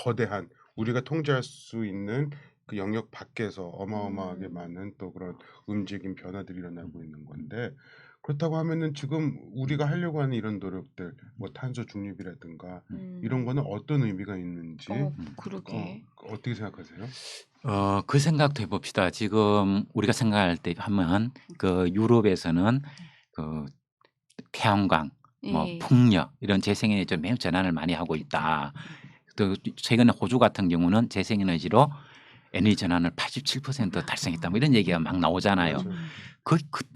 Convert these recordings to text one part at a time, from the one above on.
거대한 우리가 통제할 수 있는 그 영역 밖에서 어마어마하게 많은 또 그런 움직임 변화들이 일어나고 있는 건데 그렇다고 하면은 지금 우리가 하려고 하는 이런 노력들 뭐 탄소 중립이라든가 이런 거는 어떤 의미가 있는지 그러게. 어떻게 생각하세요? 그 생각도 해봅시다. 지금 우리가 생각할 때 하면 그 유럽에서는 그 태양광, 뭐 예. 풍력 이런 재생에너지로 매우 전환을 많이 하고 있다. 또 최근에 호주 같은 경우는 재생에너지로 에너지 전환을 87% 달성했다. 뭐 이런 얘기가 막 나오잖아요. 맞아요.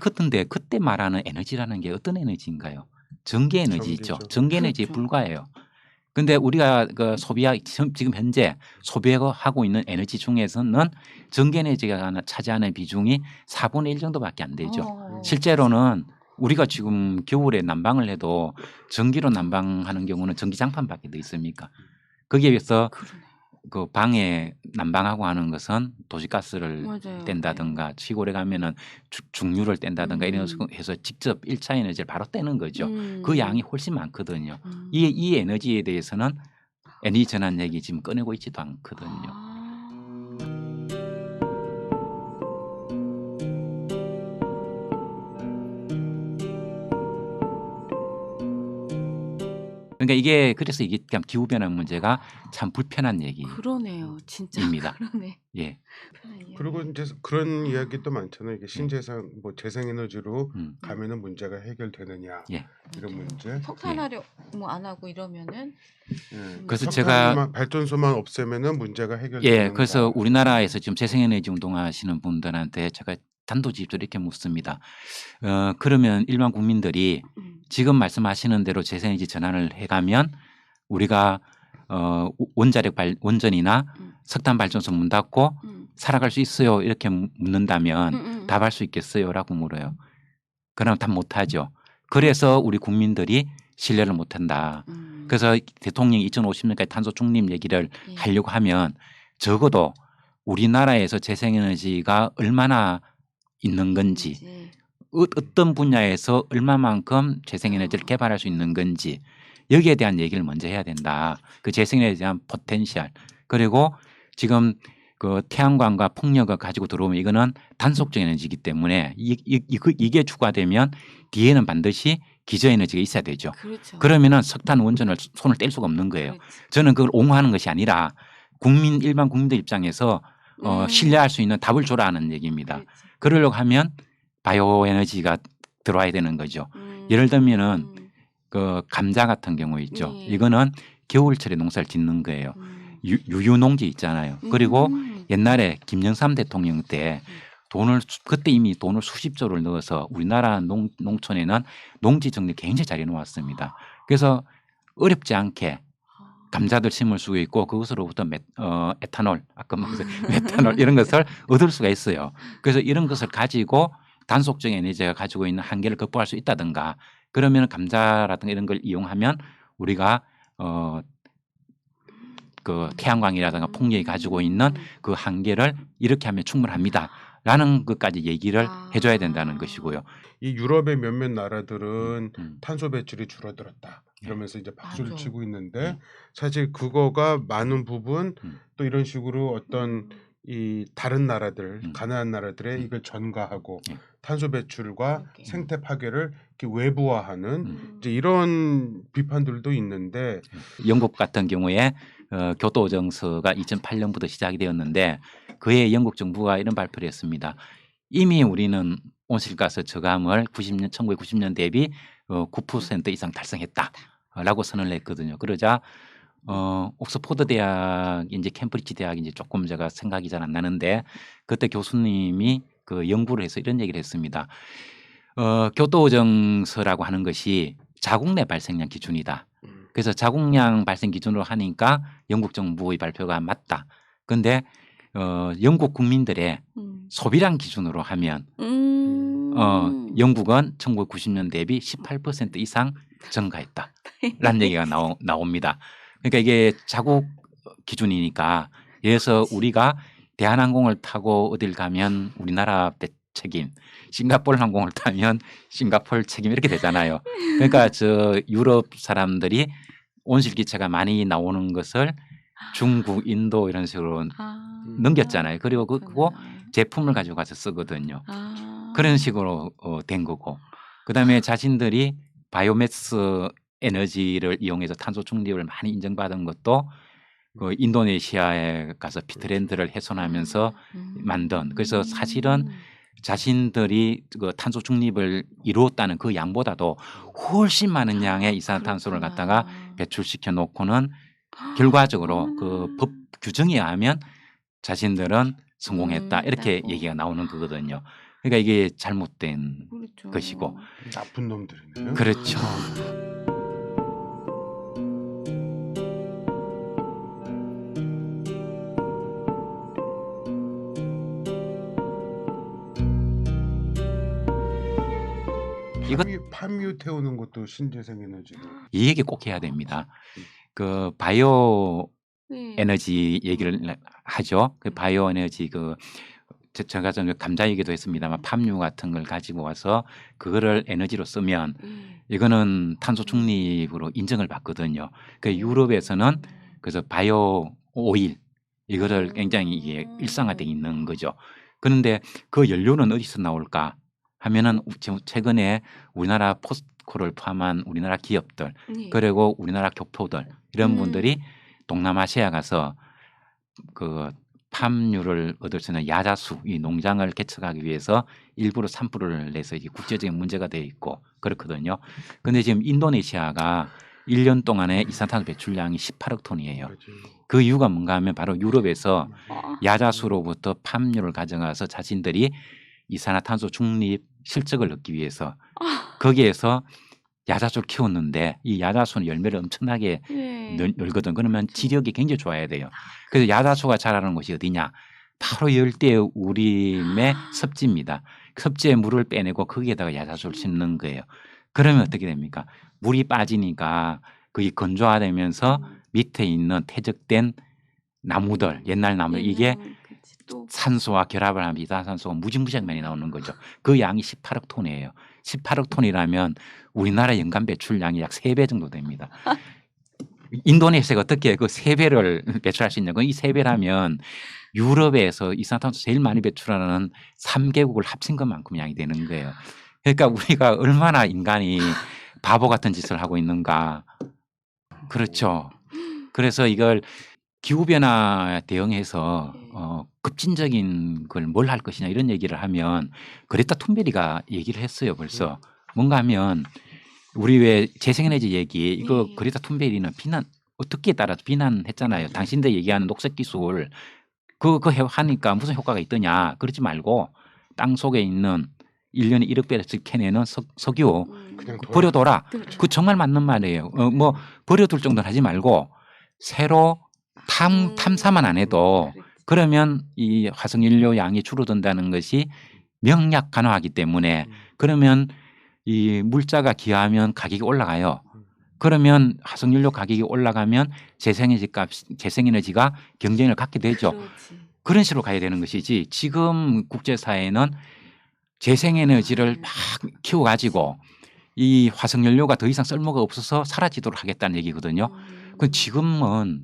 그런데 그때 말하는 에너지라는 게 어떤 에너지인가요? 전기 에너지 있죠. 전기죠. 전기 에너지에 그렇죠. 불과해요. 근데 우리가 그 지금 현재 소비하고 있는 에너지 중에서는 전기 에너지가 차지하는 비중이 4분의 1 정도밖에 안 되죠. 실제로는 우리가 지금 겨울에 난방을 해도 전기로 난방하는 경우는 전기장판밖에 더 있습니까? 거기에 비해서 그러네. 그 방에 난방하고 하는 것은 도시가스를 맞아요. 뗀다든가 시골에 가면은 중유를 뗀다든가 이런 식으로 해서 직접 1차 에너지를 바로 떼는 거죠. 그 양이 훨씬 많거든요. 이 에너지에 대해서는 에너지 전환 얘기 지금 꺼내고 있지도 않거든요. 그러니까 이게 그래서 이게 그냥 기후 변화 문제가 참 불편한 얘기입니다. 그러네요. 진짜 그러네. 예. 그리고 이제 그런 이야기도 많잖아요. 이게 신재생 뭐 재생에너지로 가면은 문제가 해결되느냐 예. 이런 문제. 석탄화력 뭐 안 하고 이러면은 그래서 석탄만 발전소만 없애면은 문제가 해결되는가. 예. 그래서 우리나라에서 지금 재생에너지 운동하시는 분들한테 제가 단도직입적으로 이렇게 묻습니다. 그러면 일반 국민들이 지금 말씀하시는 대로 재생에너지 전환을 해가면 우리가 원전이나 석탄 발전소 문 닫고 살아갈 수 있어요? 이렇게 묻는다면 답할 수 있겠어요?라고 물어요. 그럼 답 못하죠. 그래서 우리 국민들이 신뢰를 못한다. 그래서 대통령이 2050년까지 탄소 중립 얘기를 하려고 하면 적어도 우리나라에서 재생에너지가 얼마나 있는 건지 어떤 분야에서 얼마만큼 재생에너지를 개발할 수 있는 건지 여기에 대한 얘기를 먼저 해야 된다. 그 재생에너지에 대한 포텐셜 그리고 지금 그 태양광과 풍력을 가지고 들어오면 이거는 단속적 에너지이기 때문에 이게 추가되면 뒤에는 반드시 기저에너지가 있어야 되죠. 그렇죠. 그러면은 석탄 원전을 손을 뗄 수가 없는 거예요. 저는 그걸 옹호하는 것이 아니라 일반 국민들 입장에서 신뢰할 수 있는 답을 줘라는 얘기입니다. 그러려고 하면 바이오 에너지가 들어와야 되는 거죠. 예를 들면은 그 감자 같은 경우 있죠. 이거는 겨울철에 농사를 짓는 거예요. 유유농지 있잖아요. 그리고 옛날에 김영삼 대통령 때 그때 이미 돈을 수십조를 넣어서 우리나라 농촌에는 농지 정리 굉장히 잘 해놓았습니다. 그래서 어렵지 않게 감자들 심을 수 있고 그것으로부터 에탄올, 아까 말했던 메탄올 이런 것을 얻을 수가 있어요. 그래서 이런 것을 가지고 단속적 에너지가 가지고 있는 한계를 극복할 수 있다든가 그러면 감자라든가 이런 걸 이용하면 우리가 그 태양광이라든가 풍력이 가지고 있는 그 한계를 이렇게 하면 충분합니다라는 것까지 얘기를 해줘야 된다는 것이고요. 이 유럽의 몇몇 나라들은 탄소 배출이 줄어들었다. 이러면서 이제 박수를 맞아. 치고 있는데 사실 그거가 많은 부분 또 이런 식으로 어떤 이 다른 나라들 가난한 나라들의 이걸 전가하고 탄소 배출과 생태 파괴를 이렇게 외부화하는 이제 이런 비판들도 있는데 영국 같은 경우에 교토 정서가 2008년부터 시작이 되었는데 그해 영국 정부가 이런 발표를 했습니다. 이미 우리는 온실가스 저감을 1990년 대비 9% 이상 달성했다라고 선언을 했거든요. 그러자 옥스퍼드 대학인지 캠브리지 대학인지 조금 제가 생각이 잘 안 나는데 그때 교수님이 그 연구를 해서 이런 얘기를 했습니다. 교토 정서라고 하는 것이 자국 내 발생량 기준이다. 그래서 자국량 발생 기준으로 하니까 영국 정부의 발표가 맞다. 그런데 영국 국민들의 소비량 기준으로 하면 영국은 1990년 대비 18% 이상 증가했다라는 얘기가 나옵니다. 그러니까 이게 자국 기준이니까 그래서 우리가 대한항공을 타고 어딜 가면 우리나라 책임, 싱가포르 항공을 타면 싱가포르 책임 이렇게 되잖아요. 그러니까 저 유럽 사람들이 온실기체가 많이 나오는 것을 중국, 인도 이런 식으로 아. 넘겼잖아요. 그리고 그거 그렇구나. 제품을 가지고 가서 쓰거든요. 아. 그런 식으로 된 거고. 그다음에 자신들이 바이오매스 에너지를 이용해서 탄소 중립을 많이 인정받은 것도 그 인도네시아에 가서 피트랜드를 훼손하면서 만든. 그래서 사실은 자신들이 그 탄소 중립을 이루었다는 그 양보다도 훨씬 많은 양의 이산화탄소를 갖다가 그렇구나. 배출시켜 놓고는 결과적으로 그 법 규정에 의하면 자신들은 성공했다 이렇게 따고. 얘기가 나오는 거거든요. 그러니까 이게 잘못된 그렇죠. 것이고. 나쁜 놈들이네요. 그렇죠. 이거 팜유 태우는 것도 신재생 에너지로. 이 얘기 꼭 해야 됩니다. 그 바이오 네. 에너지 얘기를 하죠. 그 바이오 에너지 그 제가 좀 감자 얘기도 했습니다만 팜유 같은 걸 가지고 와서 그거를 에너지로 쓰면 이거는 탄소 중립으로 인정을 받거든요. 그 유럽에서는 그래서 바이오 오일 이거를 굉장히 이게 일상화되어 있는 거죠. 그런데 그 연료는 어디서 나올까 하면은 지금 최근에 우리나라 포스코를 포함한 우리나라 기업들 네. 그리고 우리나라 교포들 이런 분들이 동남아시아 가서 그 팜유를 얻을 수 있는 야자수 이 농장을 개척하기 위해서 일부러 산불을 내서 이게 국제적인 문제가 돼 있고 그렇거든요. 근데 지금 인도네시아가 1년 동안에 이산화탄소 배출량이 18억 톤이에요. 그 이유가 뭔가 하면 바로 유럽에서 야자수로부터 팜유를 가져가서 자신들이 이산화탄소 중립 실적을 얻기 위해서 거기에서 야자수를 키웠는데 이 야자수는 열매를 엄청나게 네. 열거든. 그러면 지력이 굉장히 좋아야 돼요. 그래서 야자수가 자라는 곳이 어디냐? 바로 열대 우림의 섭지입니다. 섭지에 물을 빼내고 거기에다가 야자수를 심는 거예요. 그러면 어떻게 됩니까? 물이 빠지니까 그게 건조화되면서 밑에 있는 퇴적된 나무들, 옛날 나무 이게 그치, 또 산소와 결합을 하면 이산화탄소가 무지무지하게 많이 나오는 거죠. 그 양이 18억 톤이에요. 18억 톤이라면 우리나라 연간 배출량이 약 3배 정도 됩니다. 인도네시아가 어떻게 그 3배를 배출할 수 있냐고 이 3배라면 유럽에서 이산화탄소 제일 많이 배출하는 3개국을 합친 것만큼 양이 되는 거예요. 그러니까 우리가 얼마나 인간이 바보 같은 짓을 하고 있는가. 그렇죠. 그래서 이걸 기후변화 대응해서 급진적인 걸 뭘 할 것이냐 이런 얘기를 하면 그레타 툰베리가 얘기를 했어요 벌써. 뭔가 하면 우리 왜 재생에너지 얘기 이거 네. 그레타 툰베리는 어떻게 따라서 비난했잖아요. 당신들 얘기하는 녹색 기술 그거 하니까 무슨 효과가 있더냐. 그러지 말고 땅 속에 있는 1년에 1억 배럴씩 캐내는 석유 그냥 버려둬라. 그렇죠. 그 정말 맞는 말이에요. 뭐 버려둘 정도는 하지 말고 새로 탐사만 안 해도 그러면 이 화석연료 양이 줄어든다는 것이 명약 간화하기 때문에 그러면 이 물자가 기하면 가격이 올라가요. 그러면 화석연료 가격이 올라가면 재생에너지가 경쟁을 갖게 되죠. 그렇지. 그런 식으로 가야 되는 것이지 지금 국제사회는 재생에너지를 막 키워가지고 이 화석연료가 더 이상 쓸모가 없어서 사라지도록 하겠다는 얘기거든요. 그 지금은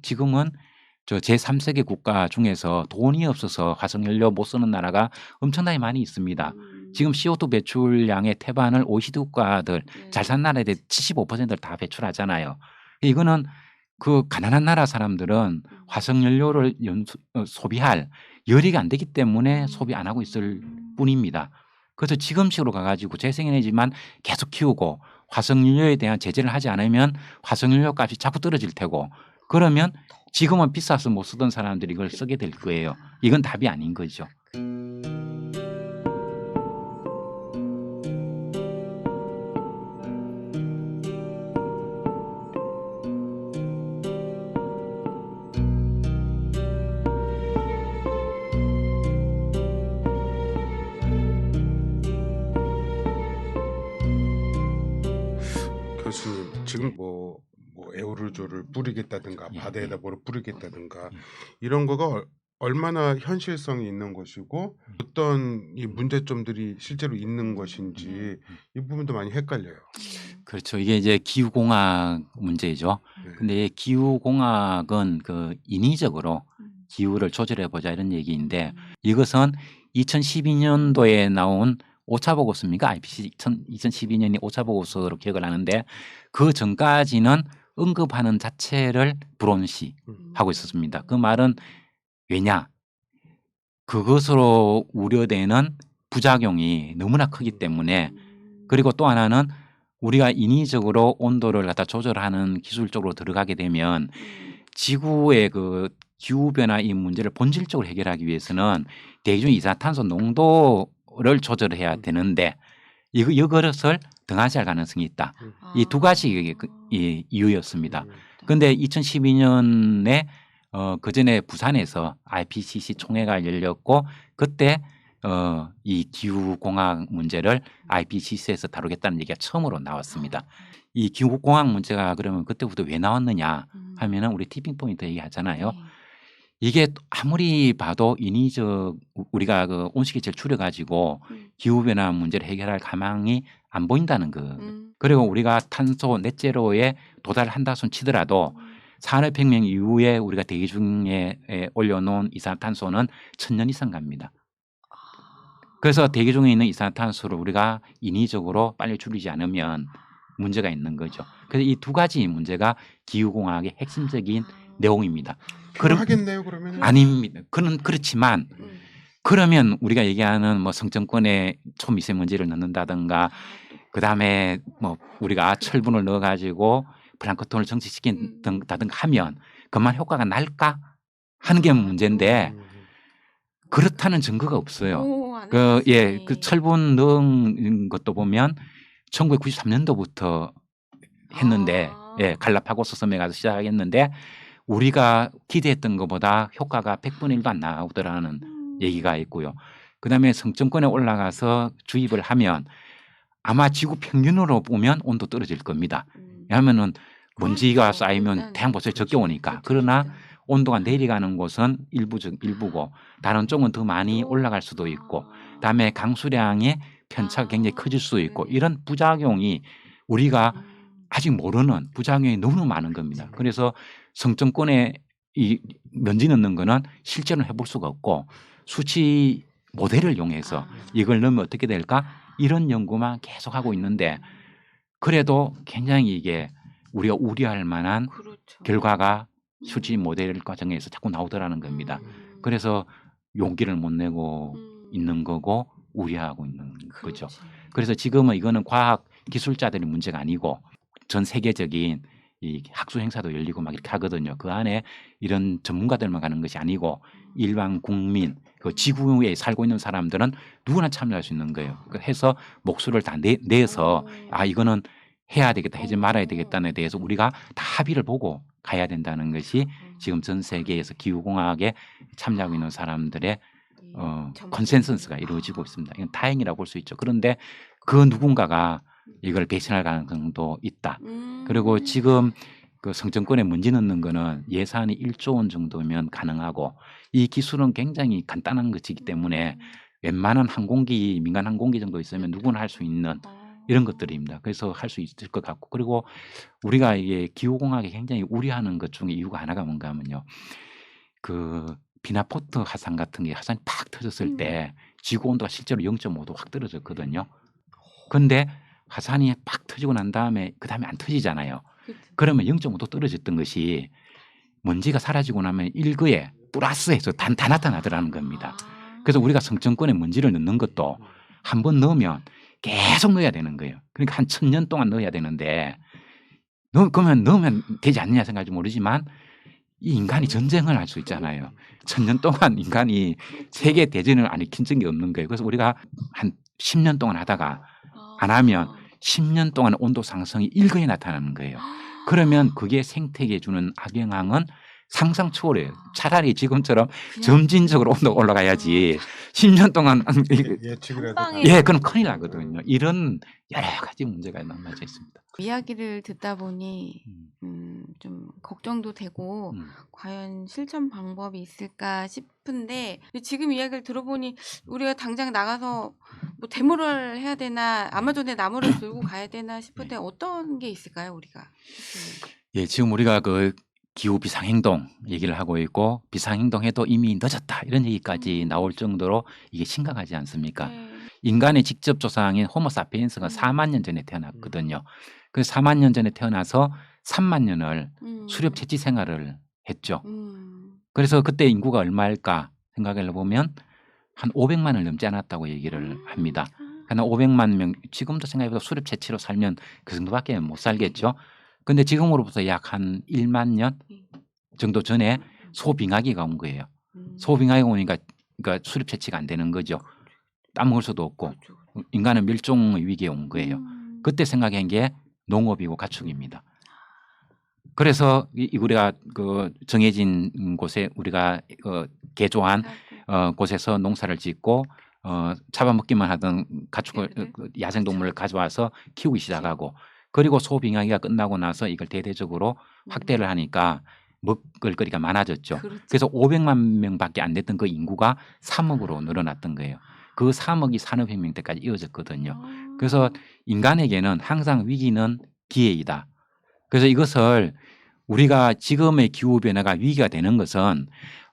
저 제3세계 국가 중에서 돈이 없어서 화석연료 못 쓰는 나라가 엄청나게 많이 있습니다. 지금 CO2 배출량의 태반을 OECD 국가들 잘 사는 나라에 75%를 다 배출하잖아요. 이거는 그 가난한 나라 사람들은 화석연료를 소비할 여력이 안 되기 때문에 소비 안 하고 있을 뿐입니다. 그래서 지금식으로 가가지고 재생에너지만 계속 키우고 화석연료에 대한 제재를 하지 않으면 화석연료 값이 자꾸 떨어질 테고 그러면 지금은 비싸서 못 쓰던 사람들이 이걸 쓰게 될 거예요. 이건 답이 아닌 거죠. 교수님 지금 뭐 에어로졸을 뿌리겠다든가 예, 바다에다 예. 뭐를 뿌리겠다든가 예. 이런 거가 얼마나 현실성이 있는 것이고 어떤 이 문제점들이 실제로 있는 것인지 이 부분도 많이 헷갈려요. 그렇죠. 이게 이제 기후공학 문제죠. 네. 근데 기후공학은 그 인위적으로 음. 기후를 조절해 보자 이런 얘기인데 음. 이것은 2012년도에 나온 오차 보고서입니까? IPCC 2012년이 오차 보고서로 기억을 하는데 그 전까지는 언급하는 자체를 불온시하고 있었습니다. 그 말은 왜냐? 그것으로 우려되는 부작용이 너무나 크기 때문에 그리고 또 하나는 우리가 인위적으로 온도를 갖다 조절하는 기술 쪽으로 들어가게 되면 지구의 그 기후 변화 이 문제를 본질적으로 해결하기 위해서는 대기중 이산탄소 농도를 조절해야 되는데 이것을 등한시할 가능성이 있다. 이 두 가지 이 이유였습니다. 근데 2012년에 그 전에 부산에서 IPCC 총회가 열렸고 그때 이 기후 공학 문제를 IPCC에서 다루겠다는 얘기가 처음으로 나왔습니다. 이 기후 공학 문제가 그러면 그때부터 왜 나왔느냐 하면은 우리 티핑 포인트 얘기하잖아요. 네. 이게 아무리 봐도 인위적 우리가 그 온실기체를 줄여가지고 기후 변화 문제를 해결할 가망이 안 보인다는 거. 그리고 우리가 탄소 넷제로에 도달한다 손 치더라도 산업혁명 이후에 우리가 대기 중에 올려놓은 이산탄소는 1000년 이상 갑니다. 그래서 대기 중에 있는 이산탄소를 우리가 인위적으로 빨리 줄이지 않으면 문제가 있는 거죠. 그래서 이 두 가지 문제가 기후공학의 핵심적인 내용입니다. 필요하겠네요 그러면. 아닙니다. 그렇지만 그러면 우리가 얘기하는 뭐 성정권에 초미세먼지를 넣는다든가 그다음에 뭐 우리가 철분을 넣어가지고 플랑크톤을 정지시킨다든가 하면 그만 효과가 날까 하는 게 문제인데 그렇다는 증거가 없어요. 그 철분 넣은 것도 보면 1993년도부터 했는데 갈라파고스 섬에 가서 시작했는데 우리가 기대했던 것보다 효과가 100분의 1도 안 나오더라는 얘기가 있고요. 그다음에 성정권에 올라가서 주입을 하면 아마 지구 평균으로 보면 온도 떨어질 겁니다. 왜냐하면은 먼지가 쌓이면 태양보살이 적게 오니까. 그러나 온도가 내려가는 곳은 일부고 다른 쪽은 더 많이 올라갈 수도 있고 그다음에 강수량의 편차가 굉장히 커질 수도 있고 이런 부작용이 우리가 아직 모르는 부작용이 너무 많은 겁니다. 그래서 성정권에 이 먼지 넣는 거는 실제로 해볼 수가 없고 수치 모델을 이용해서 이걸 넣으면 어떻게 될까 이런 연구만 계속 하고 있는데 그래도 굉장히 이게 우리가 우려할 만한 결과가 수치 모델 과정에서 자꾸 나오더라는 겁니다. 그래서 용기를 못 내고 있는 거고 우려하고 있는 거죠. 그래서 지금은 이거는 과학 기술자들의 문제가 아니고 전 세계적인 이 학술 행사도 열리고 막 이렇게 하거든요. 그 안에 이런 전문가들만 가는 것이 아니고 일반 국민, 그 지구에 살고 있는 사람들은 누구나 참여할 수 있는 거예요. 해서 목소리를 다 내서 아 이거는 해야 되겠다, 하지 말아야 되겠다에 대해서 우리가 다 합의를 보고 가야 된다는 것이 지금 전 세계에서 기후공학에 참여하고 있는 사람들의 컨센서스가 이루어지고 있습니다. 이건 다행이라고 볼 수 있죠. 그런데 그 누군가가 이걸 배신할 가능성도 있다. 그리고 지금 그 성정권에 문제 넣는 거는 예산이 1조 원 정도면 가능하고 이 기술은 굉장히 간단한 것이기 때문에 웬만한 항공기, 민간 항공기 정도 있으면 누구나 할 수 있는 이런 것들입니다. 그래서 할 수 있을 것 같고 그리고 우리가 이게 기후공학에 굉장히 우려하는 것 중에 이유가 하나가 뭔가 하면요. 그 비나포트 화산 같은 게 화산이 팍 터졌을 때 지구 온도가 실제로 0.5도 확 떨어졌거든요. 근데 화산이 팍 터지고 난 다음에 그다음에 안 터지잖아요. 그러면 0.5도 떨어졌던 것이 먼지가 사라지고 나면 일거에 플러스해서 다 나타나더라는 겁니다. 그래서 우리가 성정권에 먼지를 넣는 것도 한 번 넣으면 계속 넣어야 되는 거예요. 그러니까 한 1000년 동안 넣어야 되는데 그러면 넣으면 되지 않느냐 생각할지 모르지만 이 인간이 전쟁을 할 수 있잖아요. 1000년 동안 인간이 세계 대전을 안 일으킨 적이 없는 거예요. 그래서 우리가 한 10년 동안 하다가 안 하면 10년 동안 온도 상승이 일거에 나타나는 거예요. 그러면 그게 생태계에 주는 악영향은 상상 초월해요. 차라리 지금처럼 점진적으로 온도가 올라가야지 10년 동안 예측을 해도 그럼 큰일 나거든요. 이런 여러 가지 문제가 남아져 있습니다. 이야기를 듣다 보니 좀 걱정도 되고 과연 실천 방법이 있을까 싶은데 지금 이야기를 들어보니 우리가 당장 나가서 뭐 데모를 해야 되나 아마존에 나무를 들고 가야 되나 싶을 때 어떤 게 있을까요, 우리가? 예, 지금 우리가 그 기후 비상행동 얘기를 하고 있고 비상행동해도 이미 늦었다 이런 얘기까지 나올 정도로 이게 심각하지 않습니까? 네. 인간의 직접 조상인 호모사피엔스가 4만 년 전에 태어났거든요. 그 4만 년 전에 태어나서 3만 년을 수렵 채취 생활을 했죠. 그래서 그때 인구가 얼마일까 생각해 보면 한 500만을 넘지 않았다고 얘기를 합니다. 그러나 500만 명 지금도 생각해보면 수렵 채취로 살면 그 정도밖에 못 살겠죠. 근데 지금으로부터 약 한 1만 년 정도 전에 소빙하기가 온 거예요. 소빙하기가 오니까 그러니까 수렵 채취가 안 되는 거죠. 따먹을 수도 없고 인간은 멸종의 위기에 온 거예요. 그때 생각한 게 농업이고 가축입니다. 그래서 우리가 그 정해진 곳에 우리가 개조한 곳에서 농사를 짓고 잡아먹기만 하던 가축을 야생동물을 가져와서 키우기 시작하고 그리고 소빙하기가 끝나고 나서 이걸 대대적으로 확대를 하니까 먹을 거리가 많아졌죠. 그렇죠. 그래서 500만 명밖에 안 됐던 그 인구가 3억으로 늘어났던 거예요. 그 3억이 산업혁명 때까지 이어졌거든요. 그래서 인간에게는 항상 위기는 기회이다. 그래서 이것을 우리가 지금의 기후변화가 위기가 되는 것은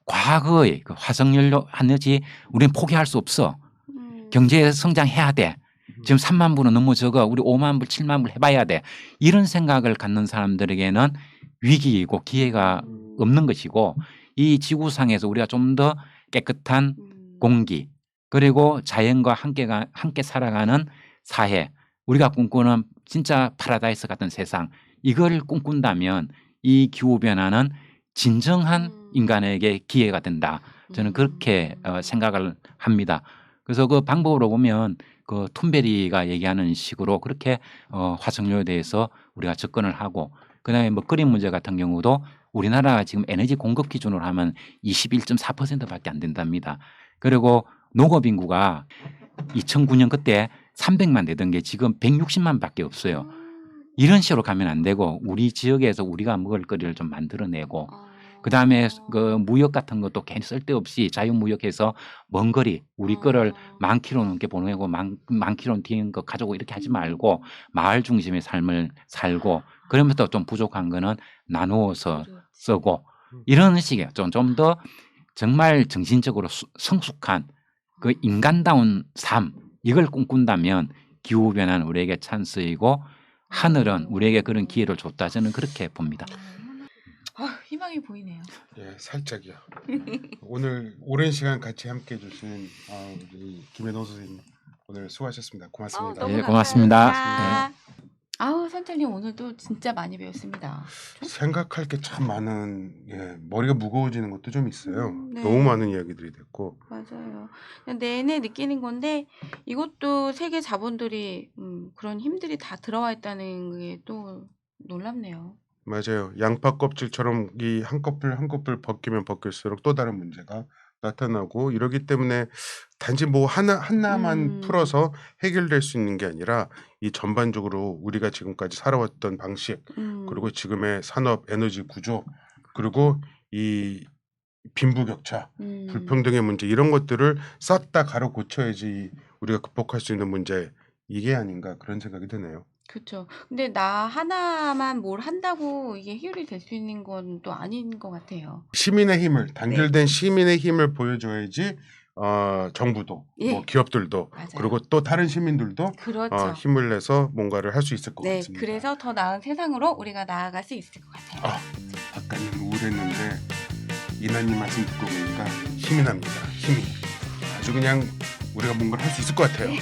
과거의 그 화석연료 하늘지 우리는 포기할 수 없어. 경제 성장해야 돼. 지금 3만 불은 너무 적어. 우리 5만 불, 7만 불 해봐야 돼. 이런 생각을 갖는 사람들에게는 위기이고 기회가 없는 것이고 이 지구상에서 우리가 좀 더 깨끗한 공기 그리고 자연과 함께 살아가는 사회 우리가 꿈꾸는 진짜 파라다이스 같은 세상 이걸 꿈꾼다면 이 기후변화는 진정한 인간에게 기회가 된다. 저는 그렇게 생각을 합니다. 그래서 그 방법으로 보면 그 툰베리가 얘기하는 식으로 그렇게 화석연료에 대해서 우리가 접근을 하고 그다음에 먹거리 문제 같은 경우도 우리나라가 지금 에너지 공급 기준으로 하면 21.4%밖에 안 된답니다. 그리고 농업 인구가 2009년 그때 300만 되던 게 지금 160만밖에 없어요. 이런 식으로 가면 안 되고 우리 지역에서 우리가 먹을 거리를 좀 만들어내고 그다음에 그 무역 같은 것도 괜히 쓸데없이 자유무역해서 먼 거리 우리 거를 10,000km 넘게 보내고 10,000km 뒤에 거 가져오고 이렇게 하지 말고 마을 중심의 삶을 살고 그러면서 좀 부족한 거는 나누어서 쓰고 이런 식의 좀 더 정말 정신적으로 성숙한 그 인간다운 삶 이걸 꿈꾼다면 기후변화는 우리에게 찬스이고 하늘은 우리에게 그런 기회를 줬다 저는 그렇게 봅니다. 희망이 보이네요. 예, 살짝이요. 오늘 오랜 시간 같이 함께해 주신 우리 김혜동 선생님 오늘 수고하셨습니다. 고맙습니다. 너무 예, 고맙습니다. 감사합니다. 선생님 오늘도 진짜 많이 배웠습니다. 생각할 게 참 많은 머리가 무거워지는 것도 좀 있어요. 네. 너무 많은 이야기들이 됐고 맞아요. 그냥 내내 느끼는 건데 이것도 세계 자본들이 그런 힘들이 다 들어와 있다는 게 또 놀랍네요. 맞아요. 양파 껍질처럼 이 한 커플 한 커플 벗기면 벗길수록 또 다른 문제가 나타나고 이러기 때문에 단지 뭐 하나만 풀어서 해결될 수 있는 게 아니라 이 전반적으로 우리가 지금까지 살아왔던 방식 그리고 지금의 산업 에너지 구조 그리고 이 빈부격차 불평등의 문제 이런 것들을 싹 다 가로 고쳐야지 우리가 극복할 수 있는 문제 이게 아닌가 그런 생각이 드네요. 그렇죠. 근데 나 하나만 뭘 한다고 이게 해결이 될 수 있는 건 또 아닌 것 같아요. 시민의 힘을 단결된 시민의 힘을 보여줘야지 정부도 예. 뭐 기업들도 맞아요. 그리고 또 다른 시민들도 그렇죠. 힘을 내서 뭔가를 할 수 있을 것 네, 같습니다. 그래서 더 나은 세상으로 우리가 나아갈 수 있을 것 같아요. 아까는 우울했는데 이나님 말씀 듣고 보니까 힘이 납니다. 힘이 아주 그냥 우리가 뭔가를 할 수 있을 것 같아요.